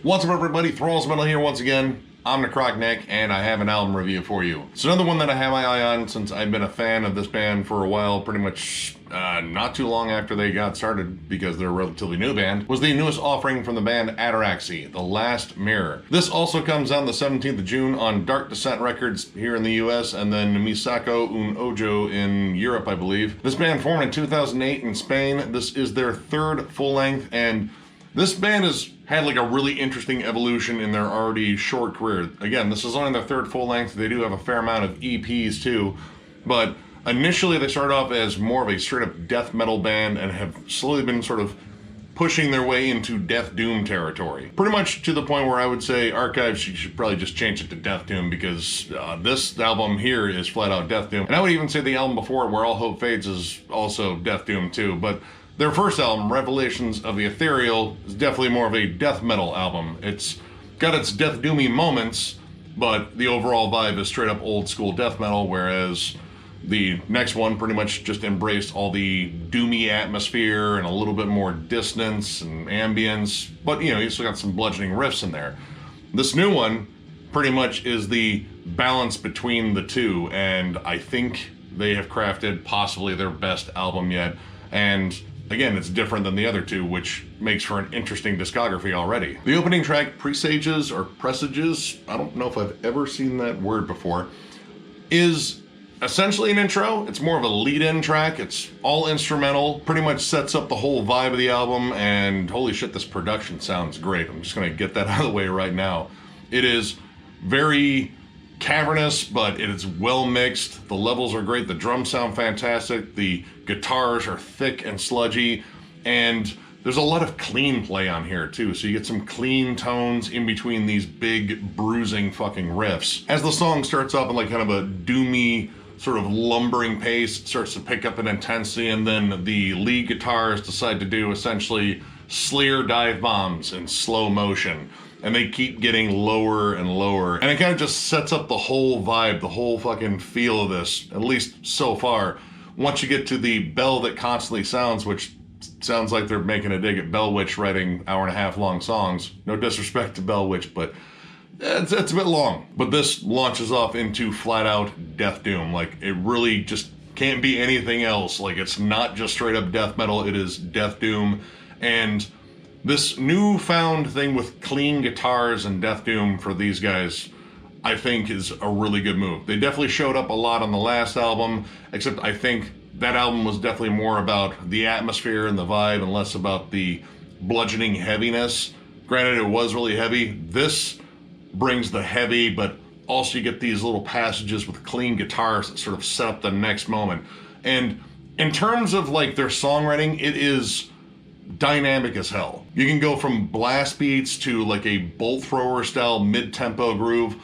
What's up everybody, Thralls Metal here once again. I'm Necrotic Nick, and I have an album review for you. It's another one that I have my eye on since I've been a fan of this band for a while, pretty much not too long after they got started, because they're a relatively new band, was the newest offering from the band Ataraxy, The Last Mirror. This also comes out the 17th of June on Dark Descent Records here in the US, and then Misako un Ojo in Europe, I believe. This band formed in 2008 in Spain. This is their third full-length, and this band has had like a really interesting evolution in their already short career. Again, this is only their third full length. They do have a fair amount of EPs too, but initially they started off as more of a straight up death metal band and have slowly been sort of pushing their way into death doom territory. Pretty much to the point where I would say Archives, you should probably just change it to death doom, because this album here is flat out death doom. And I would even say the album before it, Where All Hope Fades, is also death doom too. But their first album, Revelations of the Ethereal, is definitely more of a death metal album. It's got its death doomy moments, but the overall vibe is straight up old school death metal, whereas the next one pretty much just embraced all the doomy atmosphere and a little bit more dissonance and ambience, but you know, you still got some bludgeoning riffs in there. This new one pretty much is the balance between the two, and I think they have crafted possibly their best album yet. And again, it's different than the other two, which makes for an interesting discography already. The opening track, Presages or Presages, I don't know if I've ever seen that word before, is essentially an intro. It's more of a lead-in track. It's all instrumental, pretty much sets up the whole vibe of the album, and holy shit, this production sounds great. I'm just gonna get that out of the way right now. It is very cavernous, but it is well mixed. The levels are great. The drums sound fantastic. The guitars are thick and sludgy, and there's a lot of clean play on here too. So you get some clean tones in between these big bruising fucking riffs. As the song starts off in like kind of a doomy sort of lumbering pace, it starts to pick up in intensity, and then the lead guitars decide to do essentially Slayer dive bombs in slow motion. And they keep getting lower and lower. And it kind of just sets up the whole vibe, the whole fucking feel of this, at least so far. Once you get to the bell that constantly sounds, which sounds like they're making a dig at Bell Witch writing hour-and-a-half long songs. No disrespect to Bell Witch, but it's a bit long. But this launches off into flat-out death doom. Like, it really just can't be anything else. Like, it's not just straight-up death metal, it is death doom. And this newfound thing with clean guitars and death doom for these guys, I think, is a really good move. They definitely showed up a lot on the last album, except I think that album was definitely more about the atmosphere and the vibe and less about the bludgeoning heaviness. Granted, it was really heavy. This brings the heavy, but also you get these little passages with clean guitars that sort of set up the next moment. And in terms of like their songwriting, it is dynamic as hell. You can go from blast beats to like a bolt thrower style mid-tempo groove,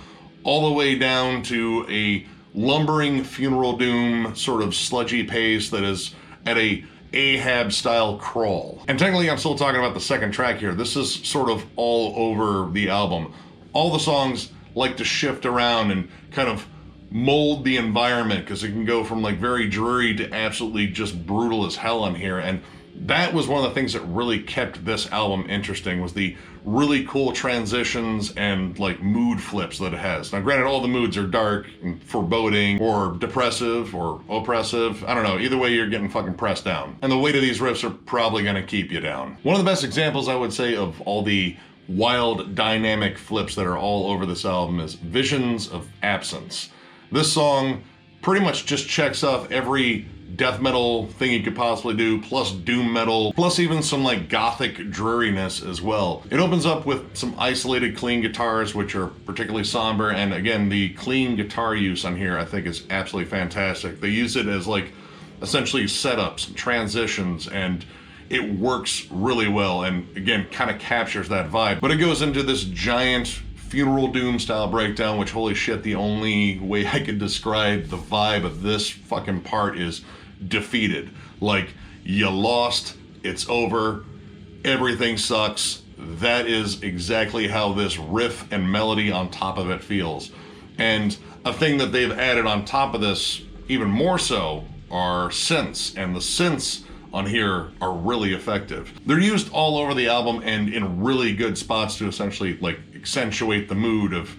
all the way down to a lumbering funeral doom sort of sludgy pace that is at a Ahab style crawl. And technically I'm still talking about the second track here. This is sort of all over the album. All the songs like to shift around and kind of mold the environment, because it can go from like very dreary to absolutely just brutal as hell on here. And that was one of the things that really kept this album interesting, was the really cool transitions and like mood flips that it has. Now granted, all the moods are dark and foreboding or depressive or oppressive. I don't know, either way you're getting fucking pressed down. And the weight of these riffs are probably gonna keep you down. One of the best examples I would say of all the wild dynamic flips that are all over this album is Visions of Absence. This song pretty much just checks off every death metal thing you could possibly do, plus doom metal, plus even some like gothic dreariness as well. It opens up with some isolated clean guitars, which are particularly somber, and again, the clean guitar use on here I think is absolutely fantastic. They use it as like essentially setups, transitions, and it works really well, and again, kind of captures that vibe. But it goes into this giant funeral doom style breakdown, which holy shit, the only way I could describe the vibe of this fucking part is defeated. Like, you lost, it's over, everything sucks. That is exactly how this riff and melody on top of it feels. And a thing that they've added on top of this even more so are synths, and the synths on here are really effective. They're used all over the album and in really good spots to essentially like accentuate the mood of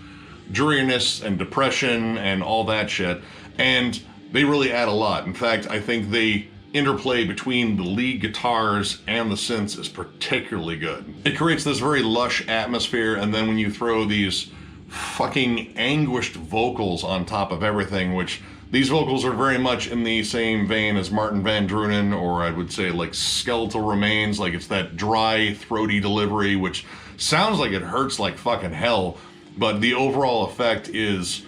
dreariness and depression and all that shit. And they really add a lot. In fact, I think the interplay between the lead guitars and the synths is particularly good. It creates this very lush atmosphere, and then when you throw these fucking anguished vocals on top of everything, which these vocals are very much in the same vein as Martin Van Drunen, or I would say like Skeletal Remains, like it's that dry, throaty delivery, which sounds like it hurts like fucking hell, but the overall effect is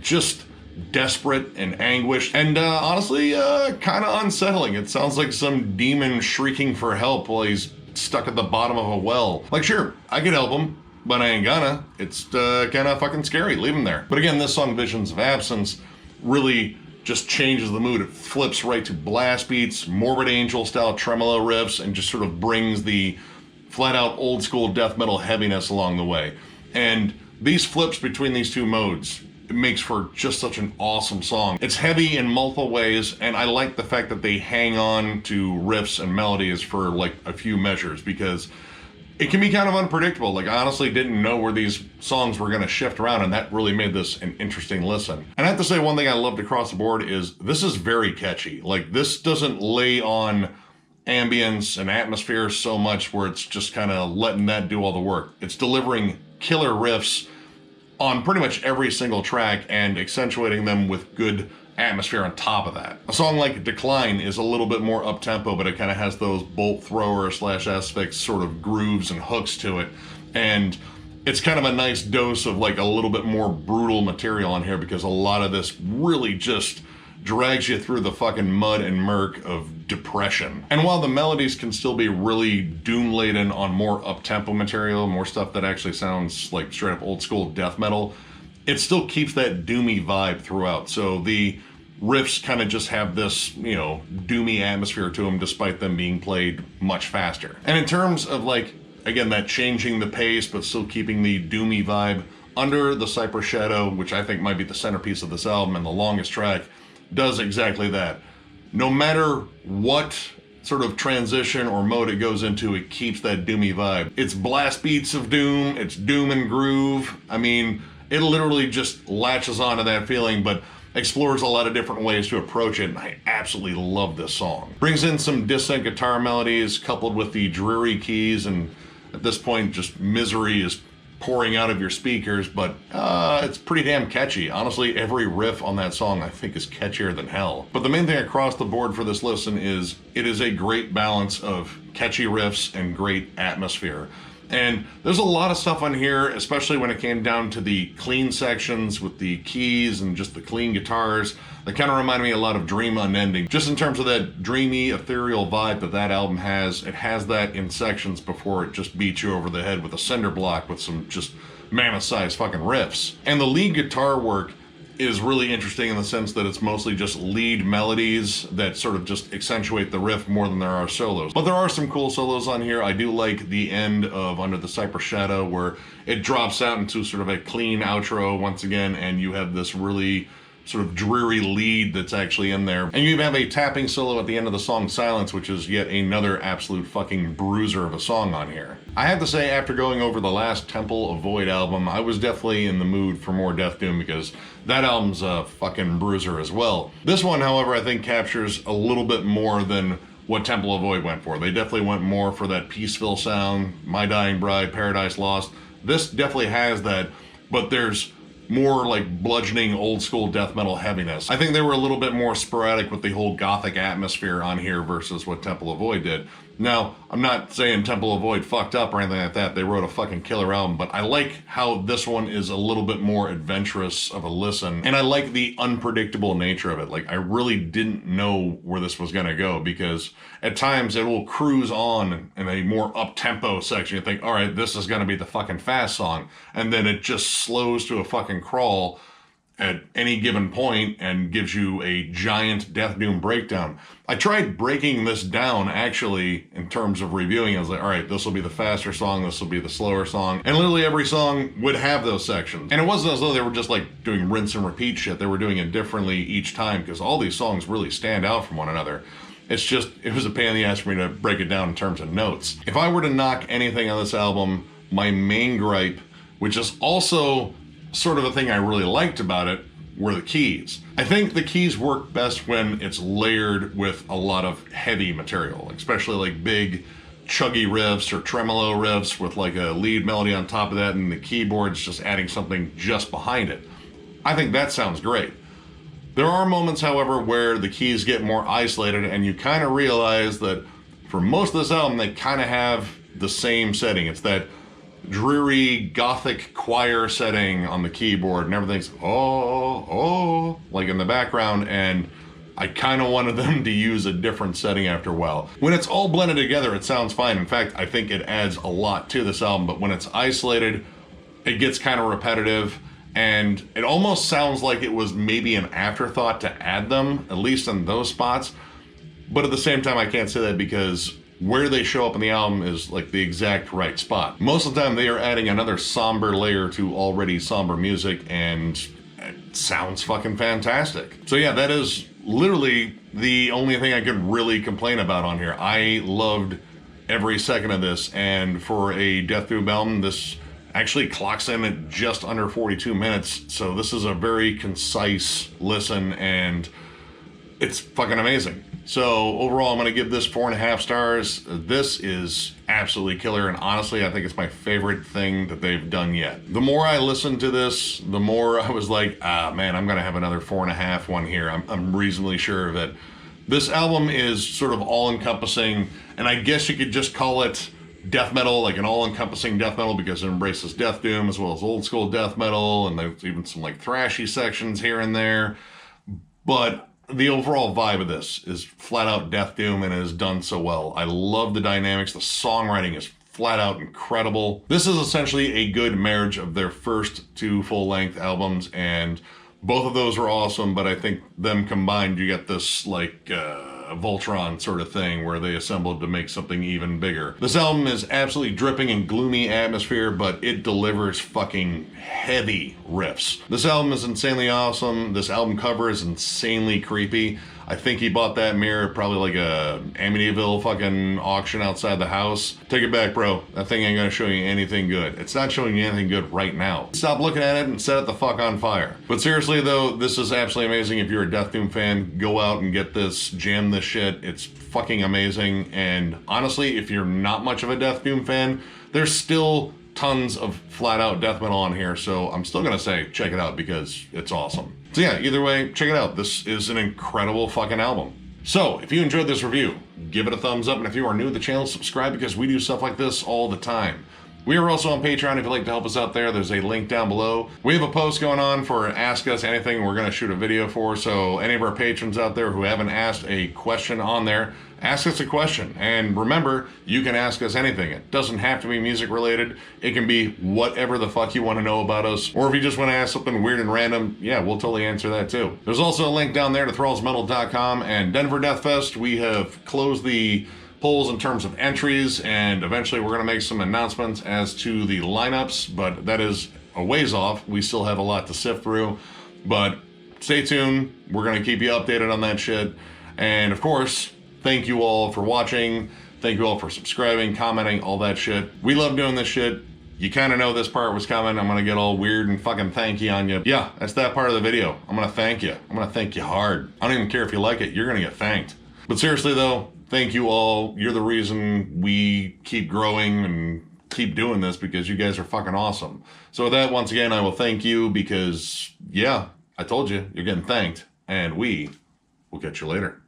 just desperate and anguished, and honestly, kind of unsettling. It sounds like some demon shrieking for help while he's stuck at the bottom of a well. Like, sure, I could help him, but I ain't gonna. It's kind of fucking scary. Leave him there. But again, this song, Visions of Absence, really just changes the mood. It flips right to blast beats, Morbid Angel style tremolo riffs, and just sort of brings the flat out old school death metal heaviness along the way. And these flips between these two modes, it makes for just such an awesome song. It's heavy in multiple ways, and I like the fact that they hang on to riffs and melodies for like a few measures, because it can be kind of unpredictable. Like, I honestly didn't know where these songs were gonna shift around, and that really made this an interesting listen. And I have to say, one thing I loved across the board is this is very catchy. Like, this doesn't lay on ambience and atmosphere so much where it's just kind of letting that do all the work. It's delivering killer riffs on pretty much every single track and accentuating them with good atmosphere on top of that. A song like Decline is a little bit more up-tempo, but it kind of has those bolt thrower slash asphyx sort of grooves and hooks to it. And it's kind of a nice dose of like a little bit more brutal material on here, because a lot of this really just drags you through the fucking mud and murk of depression. And while the melodies can still be really doom-laden on more up-tempo material, more stuff that actually sounds like straight up old school death metal, it still keeps that doomy vibe throughout. So the riffs kind of just have this, you know, doomy atmosphere to them, despite them being played much faster. And in terms of like, again, that changing the pace but still keeping the doomy vibe, Under the Cypress Shadow, which I think might be the centerpiece of this album and the longest track, does exactly that. No matter what sort of transition or mode it goes into, it keeps that doomy vibe. It's blast beats of doom, it's doom and groove. I mean, it literally just latches onto that feeling, but explores a lot of different ways to approach it, and I absolutely love this song. Brings in some dissonant guitar melodies coupled with the dreary keys, and at this point, just misery is pouring out of your speakers, but it's pretty damn catchy. Honestly, every riff on that song I think is catchier than hell. But the main thing across the board for this listen is it is a great balance of catchy riffs and great atmosphere. And there's a lot of stuff on here, especially when it came down to the clean sections with the keys and just the clean guitars, that kind of reminded me a lot of Dream Unending. Just in terms of that dreamy, ethereal vibe that that album has, it has that in sections before it just beats you over the head with a cinder block with some just mammoth-sized fucking riffs. And the lead guitar work is really interesting in the sense that it's mostly just lead melodies that sort of just accentuate the riff more than there are solos. But there are some cool solos on here. I do like the end of Under the Cypress Shadow, where it drops out into sort of a clean outro once again, and you have this really sort of dreary lead that's actually in there. And you even have a tapping solo at the end of the song Silence, which is yet another absolute fucking bruiser of a song on here. I have to say, after going over the last Temple of Void album, I was definitely in the mood for more death doom, because that album's a fucking bruiser as well. This one, however, I think captures a little bit more than what Temple of Void went for. They definitely went more for that peaceful sound, My Dying Bride, Paradise Lost. This definitely has that, but there's more like bludgeoning old school death metal heaviness. I think they were a little bit more sporadic with the whole gothic atmosphere on here versus what Temple of Void did. Now, I'm not saying Temple of Void fucked up or anything like that. They wrote a fucking killer album, but I like how this one is a little bit more adventurous of a listen, and I like the unpredictable nature of it. Like, I really didn't know where this was gonna go, because at times it will cruise on in a more up-tempo section. You think, all right, this is gonna be the fucking fast song, and then it just slows to a fucking crawl at any given point and gives you a giant death doom breakdown. I tried breaking this down actually in terms of reviewing. I was like, all right, this will be the faster song, this will be the slower song, and literally every song would have those sections. And it wasn't as though they were just like doing rinse and repeat shit. They were doing it differently each time, because all these songs really stand out from one another. It's just, it was a pain in the ass for me to break it down in terms of notes. If I were to knock anything on this album, my main gripe, which is also sort of a thing I really liked about it, were the keys. I think the keys work best when it's layered with a lot of heavy material, especially like big chuggy riffs or tremolo riffs with like a lead melody on top of that and the keyboard's just adding something just behind it. I think that sounds great. There are moments, however, where the keys get more isolated and you kind of realize that for most of this album, they kind of have the same setting. It's that dreary gothic choir setting on the keyboard and everything's like in the background, and I kind of wanted them to use a different setting after a while. When it's all blended together, it sounds fine. In fact, I think it adds a lot to this album, but when it's isolated, it gets kind of repetitive. And it almost sounds like it was maybe an afterthought to add them, at least in those spots. But at the same time, I can't say that because where they show up in the album is like the exact right spot. Most of the time, they are adding another somber layer to already somber music, and it sounds fucking fantastic. So yeah, that is literally the only thing I could really complain about on here. I loved every second of this, and for a deathdoom album, this actually clocks in at just under 42 minutes, so this is a very concise listen, and it's fucking amazing. So overall, I'm gonna give this 4.5 stars. This is absolutely killer, and honestly, I think it's my favorite thing that they've done yet. The more I listened to this, the more I was like, man, I'm gonna have another 4.5 one here. I'm reasonably sure of it. This album is sort of all-encompassing, and I guess you could just call it death metal, like an all-encompassing death metal, because it embraces death doom as well as old school death metal, and there's even some like thrashy sections here and there. But the overall vibe of this is flat out death doom, and it is done so well. I love the dynamics. The songwriting is flat out incredible. This is essentially a good marriage of their first 2 full-length albums, and both of those were awesome, but I think them combined, you get this like Voltron sort of thing where they assembled to make something even bigger. This album is absolutely dripping in gloomy atmosphere, but it delivers fucking heavy riffs. This album is insanely awesome. This album cover is insanely creepy. I think he bought that mirror probably like a Amityville fucking auction outside the house. Take it back, bro. That thing ain't gonna show you anything good. It's not showing you anything good right now. Stop looking at it and set it the fuck on fire. But seriously though, this is absolutely amazing. If you're a Death Doom fan, go out and get this, jam this shit. It's fucking amazing. And honestly, if you're not much of a Death Doom fan, there's still tons of flat out death metal on here, so I'm still gonna say check it out because it's awesome. So yeah, either way, check it out. This is an incredible fucking album. So if you enjoyed this review, give it a thumbs up, and if you are new to the channel, subscribe because we do stuff like this all the time. We are also on Patreon if you'd like to help us out there. There's a link down below. We have a post going on for Ask Us Anything we're gonna shoot a video for, so any of our patrons out there who haven't asked a question on there, ask us a question. And remember, you can ask us anything. It doesn't have to be music related. It can be whatever the fuck you want to know about us. Or if you just want to ask something weird and random, yeah, we'll totally answer that too. There's also a link down there to thrallsmetal.com and Denver Death Fest. We have closed the polls in terms of entries, and eventually we're going to make some announcements as to the lineups, but that is a ways off. We still have a lot to sift through, but stay tuned. We're going to keep you updated on that shit. And of course, thank you all for watching. Thank you all for subscribing, commenting, all that shit. We love doing this shit. You kind of know this part was coming. I'm going to get all weird and fucking thank you on you. Yeah, that's that part of the video. I'm going to thank you. I'm going to thank you hard. I don't even care if you like it. You're going to get thanked. But seriously though, thank you all. You're the reason we keep growing and keep doing this because you guys are fucking awesome. So with that, once again, I will thank you because, yeah, I told you, you're getting thanked. And we will catch you later.